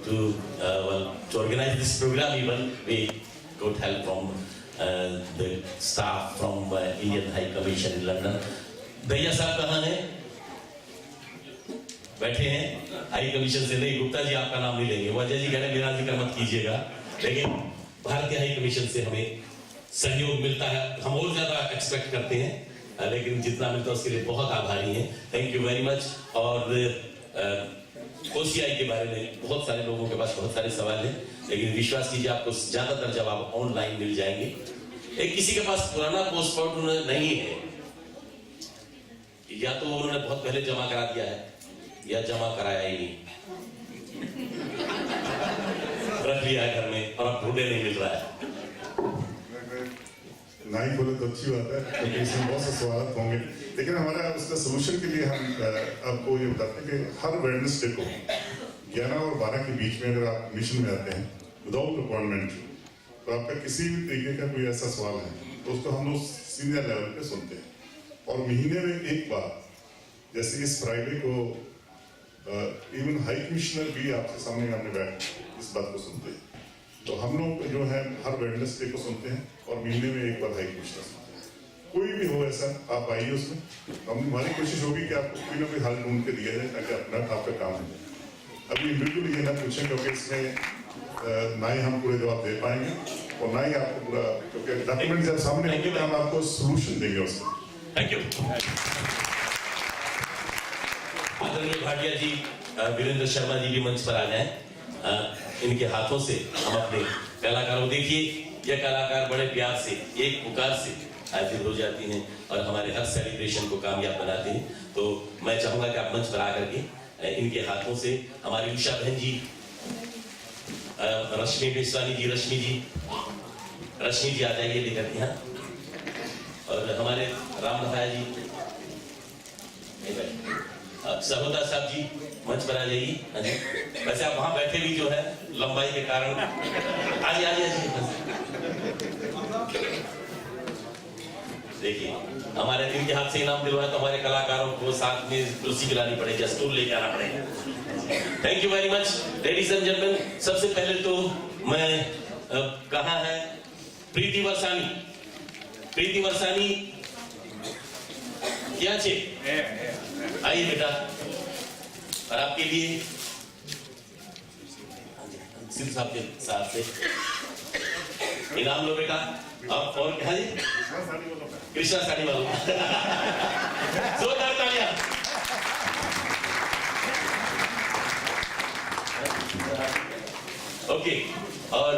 to organize this program. Even we got help from the staff from Indian High Commission in London. भैया साहब कहाँ हैं? बैठे हैं हाई कमीशन से। नहीं, गुप्ता जी आपका नाम नहीं लेंगे। वो अजय जी कह रहे हैं मेरा जिक्र मत कीजिएगा, लेकिन भारतीय हाई कमीशन से हमें सहयोग मिलता है। हम और ज्यादा एक्सपेक्ट करते हैं, लेकिन जितना मिलता है उसके लिए बहुत आभारी हैं। Thank you very much. और OCI के बारे में बहुत सारे लोगों के पास बहुत सारे सवाल हैं, लेकिन विश्वास कीजिए आपको ज्यादातर जवाब ऑनलाइन मिल जाएंगे। एक किसी के पास पुराना पासपोर्ट नहीं है, या तो उन्होंने बहुत पहले जमा करा दिया है या जमा कराया ही नहीं, रख लिया है घर में और अब ढूंढे नहीं मिल रहा है। नहीं बोले तो अच्छी बात है, क्योंकि इसमें बहुत से सवाल होंगे, लेकिन हमारा उसका सोल्यूशन के लिए हम आपको ये बताते हैं कि हर वेडनेसडे को 11 और 12 के बीच में अगर आप मिशन में आते हैं विदाउट अपॉइंटमेंट, तो आपका किसी भी तरीके का कोई ऐसा सवाल है तो उसको हम लोग सीनियर लेवल पे सुनते हैं। और महीने में एक बार, जैसे इस फ्राइडे को इवन हाई कमिश्नर भी आपके सामने हमने बैठ इस बात को सुनते हैं। तो हम लोग जो है हर वेडनेसडे को सुनते हैं और महीने में एक बार हाई कमिश्नर सुनते हैं। कोई भी हो ऐसा, आप आइए उसमें, हमारी कोशिश होगी कि आपको कोई ना कोई हल ढूंढ के दिया जाए ताकि अपना आपका काम हो जाए। अभी बिल्कुल ये ना पूछें, क्योंकि इसमें ना ही हम पूरे जवाब दे पाएंगे और ना ही आपको पूरा, क्योंकि डॉक्यूमेंट जब सामने होंगे तो हम आपको सोल्यूशन देंगे उसमें। Thank you. आदरणीय भाटिया जी, वीरेंद्र शर्मा जी भी मंच पर आ जाएं। इनके हाथों से हम अपने कलाकारों, देखिए यह कलाकार बड़े प्यार से एक पुकार से हाजिर हो जाती हैं और हमारे हर सेलिब्रेशन को कामयाब बनाते हैं। तो मैं चाहूंगा कि आप मंच पर आकर के इनके हाथों से हमारी उषा बहन जी, रश्मि बेसवानी जी, रश्मि जी आ जाइए लेकर के यहाँ, और हमारे राम नहाया जी, सहोदा साहब जी मंच पर आ जाइए। वैसे आप वहां बैठे भी जो है लंबाई के कारण आइए। देखिए हमारे इनके हाथ से इनाम दिलवाए तो हमारे कलाकारों को साथ में कुर्सी खिलानी पड़ेगी, स्टूल लेके आना पड़ेगा। Thank you very much ladies and gentleman. सबसे पहले तो मैं कहाँ है प्रीति वर्षानी क्या चे आइए बेटा, और आपके लिए सिंह साहब के साथ से इनाम लो बेटा। आप और क्या जी, कृष्णा साड़ी वालों जोरदार तालियां। ओके, और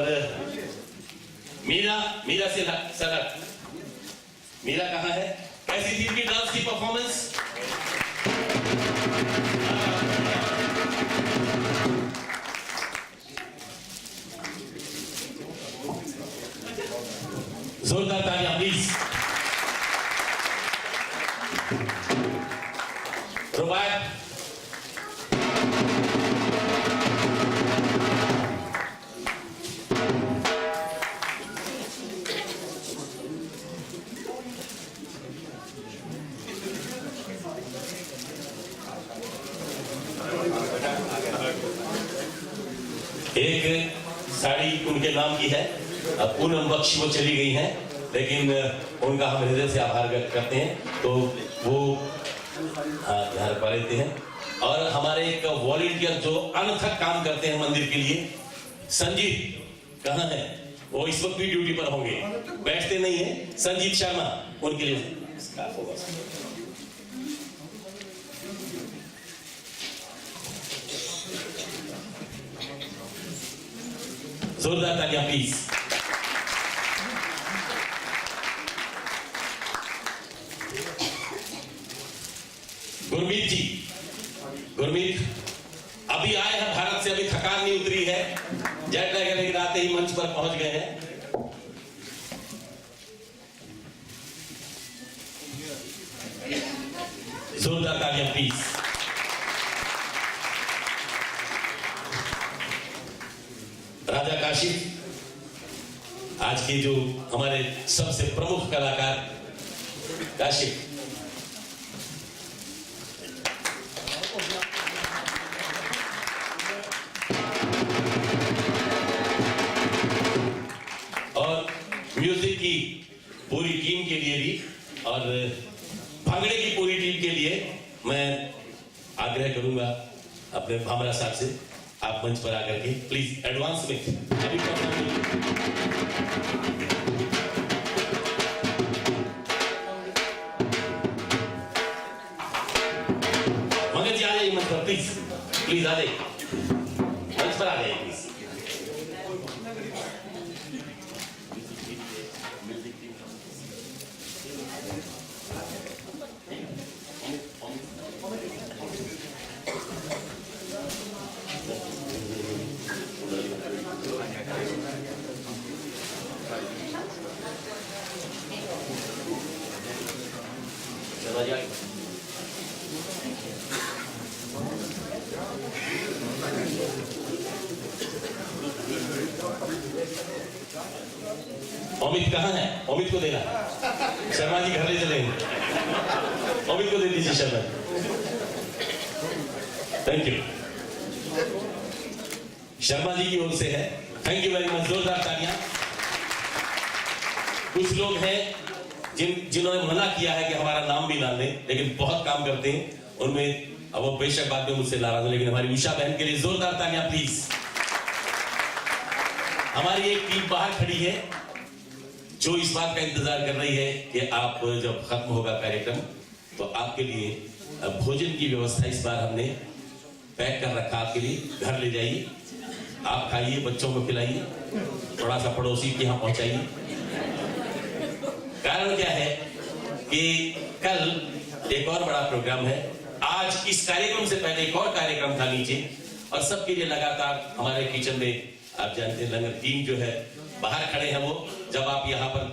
मीरा से सनत, मीरा कहाँ है? कैसी थी इनकी डांस की परफॉर्मेंस? जोरदार तालियां प्लीज। रुबायत, एक साड़ी उनके नाम की है, पूनम बख्श वो चली गई हैं, लेकिन उनका हम हृदय से आभार व्यक्त करते हैं, तो वो यहाँ रखवा लेते हैं। और हमारे एक वॉलंटियर जो अनथक काम करते हैं मंदिर के लिए, संजीत कहाँ है? वो इस वक्त भी ड्यूटी पर होंगे, बैठते नहीं है। संजीत शर्मा, उनके लिए जोरदार तालियां प्लीज। गुरमीत अभी आए हैं भारत से, अभी थकान नहीं उतरी है, जेट लैग लेकिन आते ही मंच पर पहुंच गए हैं। जोरदार तालियां प्लीज। राजा काशिफ, आज के जो हमारे सबसे प्रमुख कलाकार काशिफ, की पूरी टीम के लिए भी और भांगड़े की पूरी टीम के लिए मैं आग्रह करूंगा अपने भामरा साहब से, आप मंच पर आकर के प्लीज एडवांस में अभी मगर जी आ जाइए मंच पर, प्लीज प्लीज आ जाइए मंच पर, आ जाइए प्लीज। अमित कहाँ है? अमित को देना, शर्मा जी घर ले चलेंगे, अमित को दे दीजिए शर्मा। थैंक यू, शर्मा जी की ओर से है, थैंक यू वेरी मच, जोरदार तालियां। कुछ लोग हैं जिन्होंने मना किया है कि हमारा नाम भी ना लें, लेकिन बहुत काम करते हैं उनमें, अब वो बेशक बाद में मुझसे नाराज हो, लेकिन हमारी उषा बहन के लिए जोरदार तालियां प्लीज। हमारी एक टीम बाहर खड़ी है जो इस बात का इंतजार कर रही है कि आप जब खत्म होगा कार्यक्रम तो आपके लिए भोजन की व्यवस्था इस बार हमने पैक कर रखा, आपके लिए घर ले जाइए, आप खाइए, बच्चों को खिलाइए, थोड़ा सा पड़ोसी के यहाँ पहुंचाइए। कारण क्या है कि कल एक और बड़ा प्रोग्राम है, आज इस कार्यक्रम से पहले एक और कार्यक्रम था नीचे, और सबके लिए लगातार हमारे किचन में, आप जानते हैं लंगर टीम जो है बाहर खड़े हैं, वो जब आप यहाँ पर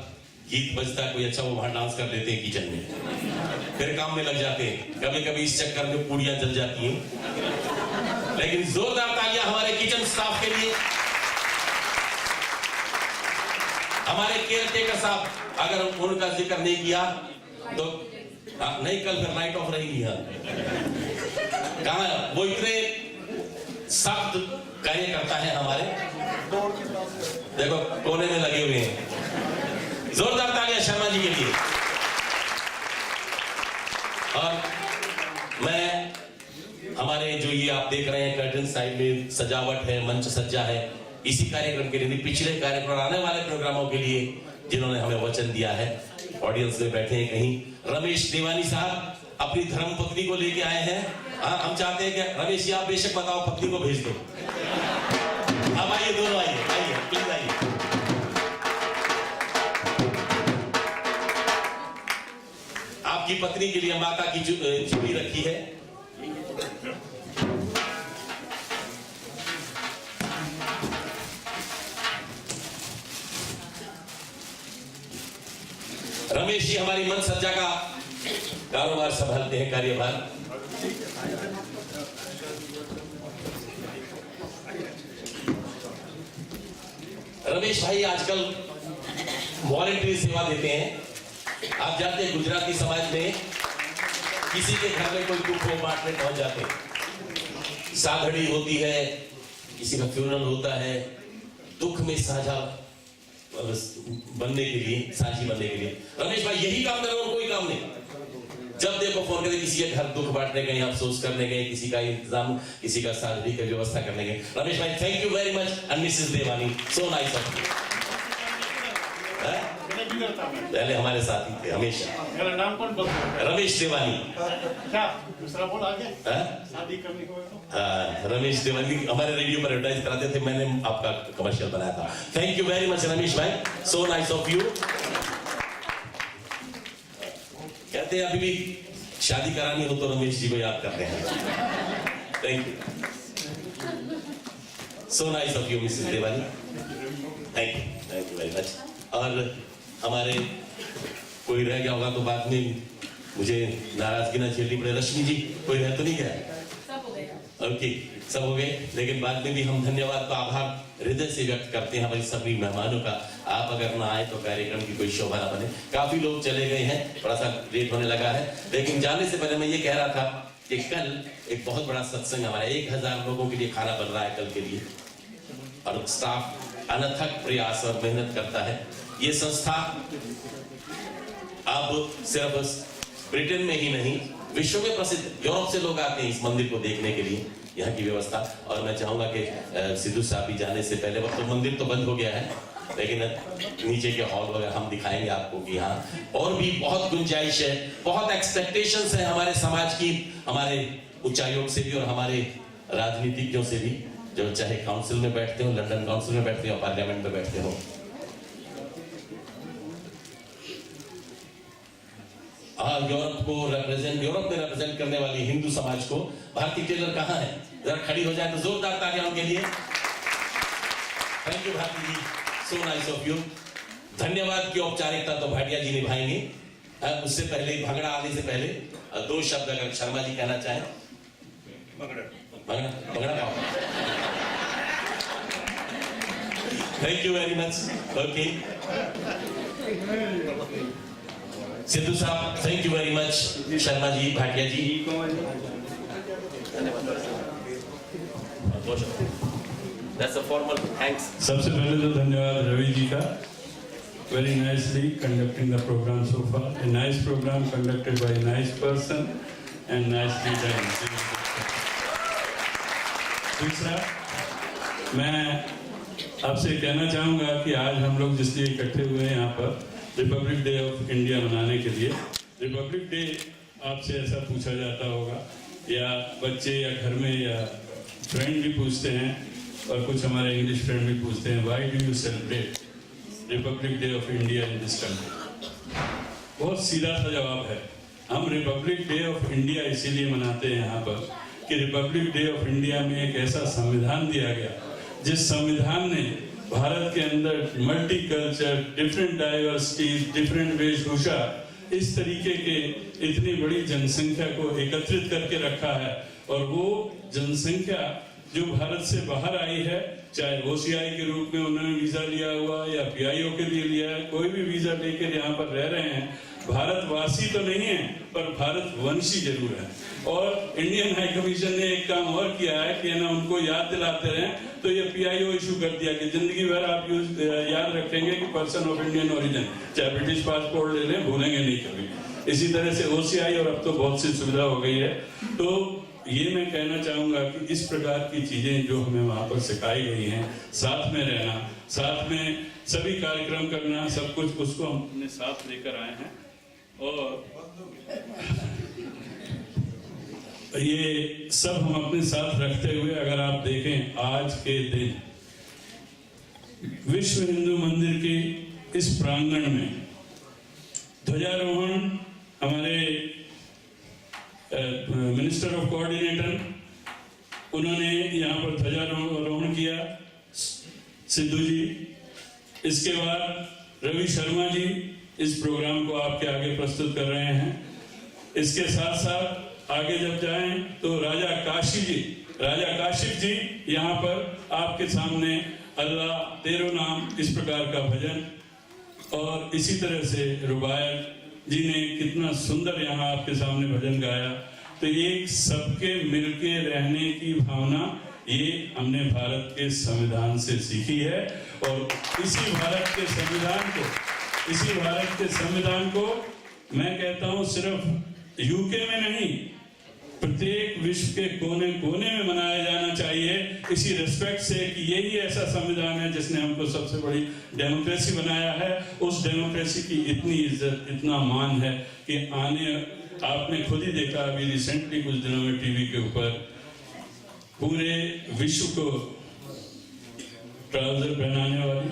गीत बजता कोई अच्छा, वो वहां डांस कर देते हैं किचन में, फिर काम में लग जाते हैं, कभी कभी इस चक्कर में पूड़ियां जल जाती हैं। लेकिन जोरदार तालियां हमारे किचन स्टाफ के लिए, हमारे केयर टेकर साहब, अगर उनका जिक्र नहीं किया तो नहीं, कल फिर नाइट ऑफ रहेगी यहाँ। कहा वो इतने सख्त कार्य करता है हमारे, देखो कोने में लगे हुए हैं। जोरदार तालियां शर्मा जी के लिए। और मैं हमारे जो ये आप देख रहे हैं कर्टन साइड में सजावट है, मंच सज्जा है, इसी कार्यक्रम के लिए, पिछले कार्यक्रम, आने वाले प्रोग्रामों के लिए जिन्होंने हमें वचन दिया है, ऑडियंस में बैठे हैं कहीं, रमेश देवानी साहब अपनी धर्म पत्नी को लेके आए हैं। हम चाहते हैं कि रमेश जी आप बेशक बताओ, पत्नी को भेज दो। अब आइए, दोनों आइए, आइए प्लीज आइए। आपकी पत्नी के लिए माता की चूड़ी रखी है। रमेश जी हमारी मन सज्जा का कारोबार संभालते हैं, कार्यभार। रमेश भाई आजकल वॉलंटरी सेवा देते हैं। आप जानते हैं गुजराती समाज में किसी के घर में कोई दुख हो, बांटने पहुंच जाते हैं, साधड़ी होती है, किसी का फ्यूनरल होता है, दुख में साझा बनने के लिए, साझी बनने के लिए रमेश भाई यही काम कर रहे हो, कोई काम नहीं। जब देखो फोन करते, किसी के घर दुख बांटने गए, अफसोस करने गए, किसी का इंतजाम, किसी का साधड़ी की व्यवस्था करने गए। रमेश भाई thank you very much, and Mrs देवानी, सो नाइस ऑफ यू। पहले हमारे साथ ही थे हमेशा। मेरा नाम कौन बोलता? रमेश देवानी। क्या दूसरा बोल आगे? शादी करनी हो तो? रमेश देवानी हमारे रेडियो पर एडवर्टाइज कराते थे, मैंने आपका कमर्शियल बनाया था। Thank you very much Ramesh भाई, सो नाइस ऑफ यू। कहते हैं अभी भी शादी करानी हो तो रमेश जी को याद करते हैं। Thank you, so nice of you Mrs देवानी, थैंक यू वेरी मच। और हमारे कोई रह गया होगा तो बाद में मुझे नाराजगी ना झेलनी पड़े। रश्मि जी कोई रह तो नहीं गया? सब हो गया। ओके, सब हो गए, लेकिन बाद में भी हम धन्यवाद का आभार हृदय से व्यक्त करते हैं हमारी सभी मेहमानों का। आप अगर ना आए तो कार्यक्रम की कोई शोभा ना बने। काफी लोग चले गए हैं, थोड़ा सा लेट होने लगा है, लेकिन जाने से पहले मैं ये कह रहा था कि कल एक बहुत बड़ा सत्संग, हमारा 1000 लोगों के लिए खाना बन रहा है कल के लिए, और स्टाफ अनथक प्रयास और मेहनत करता है। ये संस्था अब सिर्फ ब्रिटेन में ही नहीं, विश्व में प्रसिद्ध, यूरोप से लोग आते हैं इस मंदिर को देखने के लिए, यहाँ की व्यवस्था। और मैं चाहूंगा कि सिद्धू साहब भी जाने से पहले, वक्त तो मंदिर तो बंद हो गया है, लेकिन नीचे के हॉल वगैरह हम दिखाएंगे आपको कि यहाँ और भी बहुत गुंजाइश है, बहुत एक्सपेक्टेशंस है हमारे समाज की, हमारे उच्चायोग से भी और हमारे राजनीतिज्ञों से भी, जो चाहे काउंसिल में बैठते हो, लंदन काउंसिल में बैठते हो, पार्लियामेंट में बैठते हो। यूरोप में रिप्रेजेंट करने वाली हिंदू समाज को भारती टेलर कहाँ है? जरा खड़ी हो जाए तो जोरदार तालियां उनके लिए। Thank you Bharti ji, so nice of you. धन्यवाद की औपचारिकता तो भाटिया जी निभाएंगे। उससे पहले, भंगड़ा आने से पहले 2 शब्द अगर शर्मा जी कहना चाहें। Bhangra thank you very much. Okay Sidhu साहब, thank you very much. Sharma ji, Bhatia ji, That's a formal thanks. सबसे पहले तो धन्यवाद रवि जी का, very nicely conducting the program so far. A nice program conducted by a nice person and nicely done. दूसरा, मैं आपसे कहना चाहूँगा कि आज हम लोग जिसलिए इकट्ठे हुए हैं यहाँ पर रिपब्लिक डे ऑफ इंडिया मनाने के लिए। रिपब्लिक डे आपसे ऐसा पूछा जाता होगा, या बच्चे या घर में या फ्रेंड भी पूछते हैं, और कुछ हमारे इंग्लिश फ्रेंड भी पूछते हैं, why do you celebrate Republic day of India in this country? बहुत सीधा सा जवाब है, हम रिपब्लिक डे ऑफ इंडिया इसीलिए मनाते हैं यहाँ पर कि रिपब्लिक डे ऑफ इंडिया में एक ऐसा संविधान दिया गया जिस संविधान ने भारत के अंदर multi culture, different diversities, different वेशभूषा, इस तरीके के इतनी बड़ी जनसंख्या को एकत्रित करके रखा है। और वो जनसंख्या जो भारत से बाहर आई है, चाहे ओसीआई के रूप में उन्होंने वीजा लिया हुआ या पीआईओ के लिए लिया है, कोई भी वीजा लेकर यहाँ पर रह रहे हैं, भारतवासी तो नहीं है पर भारतवंशी जरूर है। और इंडियन हाई कमीशन ने एक काम और किया है कि ना उनको याद दिलाते रहें, तो ये पीआईओ इशू कर दिया कि जिंदगी भर आप याद रखेंगे कि पर्सन ऑफ इंडियन ओरिजिन, चाहे ब्रिटिश पासपोर्ट ले लें, भूलेंगे नहीं कभी। इसी तरह से ओसीआई, और अब तो बहुत सी सुविधा हो गई है। तो ये मैं कहना चाहूंगा कि इस प्रकार की चीजें जो हमें वहां पर सिखाई गई हैं, साथ में रहना, साथ में सभी कार्यक्रम करना, सब कुछ उसको हम अपने साथ लेकर आए हैं। और ये सब हम अपने साथ रखते हुए अगर आप देखें, आज के दिन विश्व हिंदू मंदिर के इस प्रांगण में ध्वजारोहण हमारे मिनिस्टर ऑफ कोऑर्डिनेटर उन्होंने यहाँ पर ध्वजारोहण किया, सिद्धू जी। इसके बाद रवि शर्मा जी इस प्रोग्राम को आपके आगे प्रस्तुत कर रहे हैं। इसके साथ साथ आगे जब जाएं तो राजा काशिफ जी यहाँ पर आपके सामने अल्लाह तेरो नाम, इस प्रकार का भजन, और इसी तरह से रुबायत जी ने कितना सुंदर यहाँ आपके सामने भजन गाया। तो ये सबके मिलके रहने की भावना ये हमने भारत के संविधान से सीखी है। और इसी भारत के संविधान को मैं कहता हूँ सिर्फ यूके में नहीं, प्रत्येक विश्व के कोने कोने में मनाया जाना चाहिए, इसी रिस्पेक्ट से कि यही ऐसा संविधान है जिसने हमको सबसे बड़ी डेमोक्रेसी बनाया है। उस डेमोक्रेसी की इतनी इज्जत, इतना मान है कि आपने खुद ही देखा अभी रिसेंटली कुछ दिनों में टीवी के ऊपर पूरे विश्व को ट्राउजर पहनाने वाली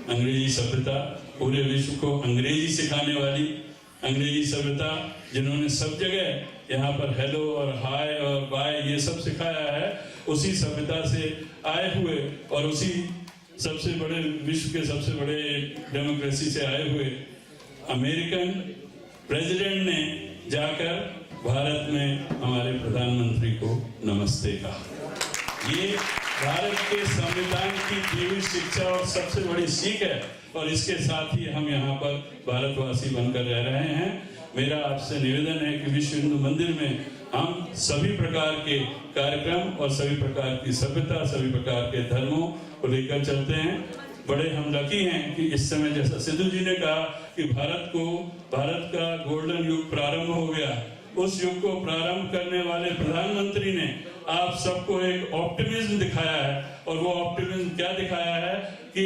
अंग्रेजी सभ्यता, पूरे विश्व को अंग्रेजी सिखाने वाली अंग्रेजी सभ्यता, जिन्होंने सब जगह यहाँ पर हेलो और हाय और बाय ये सब सिखाया है, उसी सभ्यता से आए हुए और उसी सबसे बड़े विश्व के सबसे बड़े डेमोक्रेसी से आए हुए अमेरिकन प्रेसिडेंट ने जाकर भारत में हमारे प्रधानमंत्री को नमस्ते कहा। ये भारत के संविधान की दी हुई शिक्षा और सबसे बड़ी सीख है। और इसके साथ ही हम यहाँ पर भारतवासी बनकर रह रहे हैं। मेरा आपसे निवेदन है कि विश्व हिंदू मंदिर में हम सभी प्रकार के कार्यक्रम और सभी प्रकार की सभ्यता, सभी प्रकार के धर्मों को लेकर चलते हैं। बड़े हम लकी हैं कि इस समय, जैसा सिद्धू जी ने कहा कि भारत का गोल्डन युग प्रारंभ हो गया। उस युग को प्रारंभ करने वाले प्रधानमंत्री ने आप सबको एक ऑप्टिमिज्म दिखाया है, और वो ऑप्टिमिज्म क्या दिखाया है कि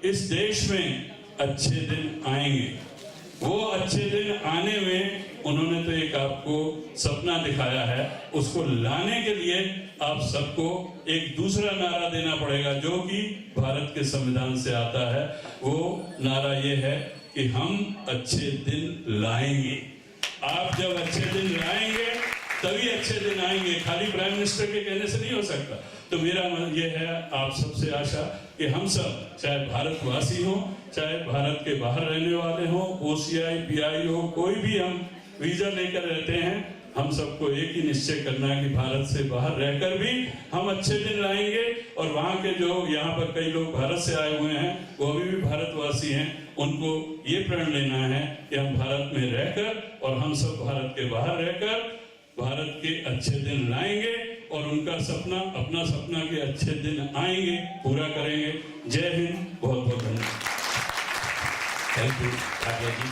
इस देश में अच्छे दिन आएंगे। वो अच्छे दिन आने में उन्होंने तो एक आपको सपना दिखाया है, उसको लाने के लिए आप सबको एक दूसरा नारा देना पड़ेगा जो कि भारत के संविधान से आता है। वो नारा ये है कि हम अच्छे दिन लाएंगे। आप जब अच्छे दिन लाएंगे तभी अच्छे दिन आएंगे, खाली प्राइम मिनिस्टर के कहने से नहीं हो सकता। तो मेरा ये है आप सबसे आशा कि हम सब, चाहे भारतवासी हो, चाहे भारत के बाहर रहने वाले हो, OCI PI हो, कोई भी हम वीजा लेकर रहते हैं, हम सबको एक ही निश्चय करना है कि भारत से बाहर रहकर भी हम अच्छे दिन लाएंगे। और वहाँ के जो यहाँ पर कई लोग भारत से आए हुए हैं, वो अभी भी भारतवासी हैं, उनको ये प्रण लेना है कि हम भारत में रहकर और हम सब भारत के बाहर रहकर भारत के अच्छे दिन लाएंगे, और उनका सपना, अपना सपना के अच्छे दिन आएंगे, पूरा करेंगे। जय हिंद, बहुत बहुत धन्यवाद। थैंक यू भाटिया जी।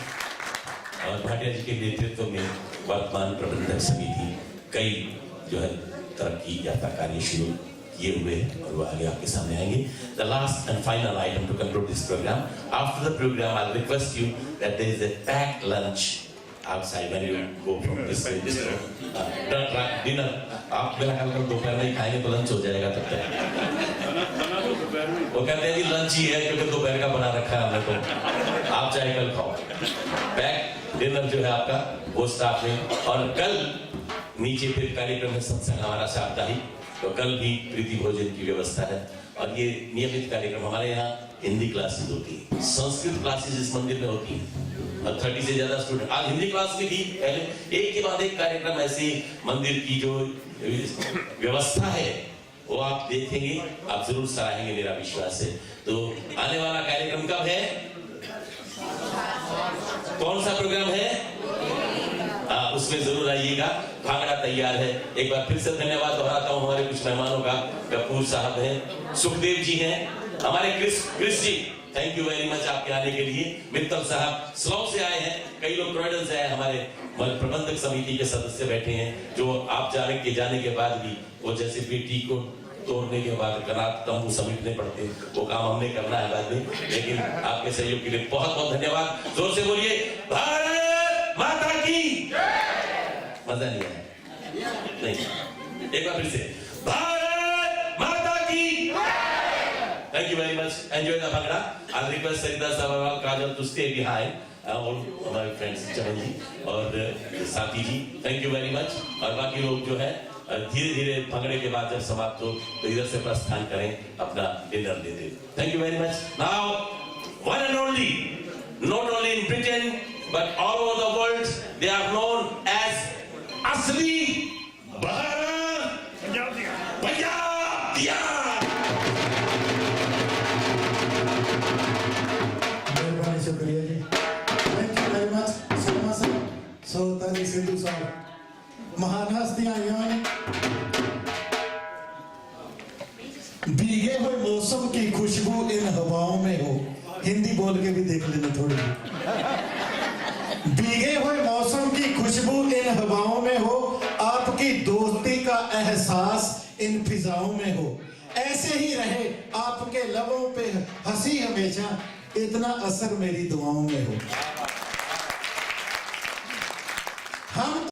और भाटिया जी के नेतृत्व में वर्तमान प्रबंधक समिति कई जो है तरक्की यात्रा कार्य शुरू किए हुए हैं, और वो आगे आपके सामने आएंगे। The last and final item to conclude this program. After the program, I'll request you that there is a packed lunch outside when you go from this way. Dinner. आप मेरा ख्याल करो दोपहर में ही खाएंगे तो लंच हो जाएगा तब तक। वो कहते हैं कि लंच ही है क्योंकि दोपहर का बना रखा है हमने, तो आप चाहे कल खाओ। पैक डिनर जो है आपका वो स्टाफ में, और कल नीचे फिर कार्यक्रम है सत्संग हमारा साप्ताहिक, तो कल भी प्रीति भोजन की व्यवस्था है। और ये नियमित कार्यक्रम हमारे यहाँ हिंदी क्लासेस होती है, संस्कृत क्लासेस इस मंदिर में होती है, और 30 से ज्यादा स्टूडेंट आज हिंदी क्लास में भी पहले एक के बाद एक कार्यक्रम ऐसे मंदिर की जो व्यवस्था है वो आप देखेंगे, आप जरूर सराहेंगे, मेरा विश्वास है। तो आने वाला कार्यक्रम कब है, कौन सा प्रोग्राम है? उसमें जरूर आइएगा। भांगड़ा तैयार है। एक बार फिर से धन्यवाद दोहराता हूँ हमारे कुछ मेहमानों का। कपूर साहब हैं, सुखदेव जी हैं, हमारे Chris ji, thank you very much आपके आने के लिए। मित्तल साहब स्लॉ से आए हैं, कई लोग क्रोइडन से आए, हमारे प्रबंधक समिति के सदस्य बैठे हैं, जो आप जाने के बाद भी वो जैसे बेटी को तोड़ने के बाद कनात तंबू समेटने पड़ते, वो काम हमने करना है बाद में, लेकिन आपके सहयोग के लिए बहुत बहुत धन्यवाद। जोर से बोलिए भारत माता की। मजा नहीं आया? नहीं, एक बार फिर से भारत माता की। Thank you very much. Enjoy the bhangra. I'll request Sarita Sabharwal, Kajal to stay behind. All my friends, चमन जी और साथी जी, thank you very much. और बाकी लोग जो है धीरे धीरे भंगड़े के बाद जब समाप्त हो तो इधर से प्रस्थान करें, अपना डिनर लेते। Thank you very much. Now, one and only, not only in Britain but all over the world, they are known as असली भारत पंजाब दिया। शुक्रिया जी, thank you very much. Soma साहब, सोता जी, सिद्धू साहब, महान हस्तियां आईं ने। भीगे हुए मौसम की खुशबू इन हवाओं में हो, हिंदी बोल के भी देख लेना थोड़ी। भीगे हुए मौसम की खुशबू इन हवाओं में हो, आपकी दोस्ती का एहसास इन फिजाओं में हो, ऐसे ही रहे आपके लबों पे हंसी हमेशा, इतना असर मेरी दुआओं में हो।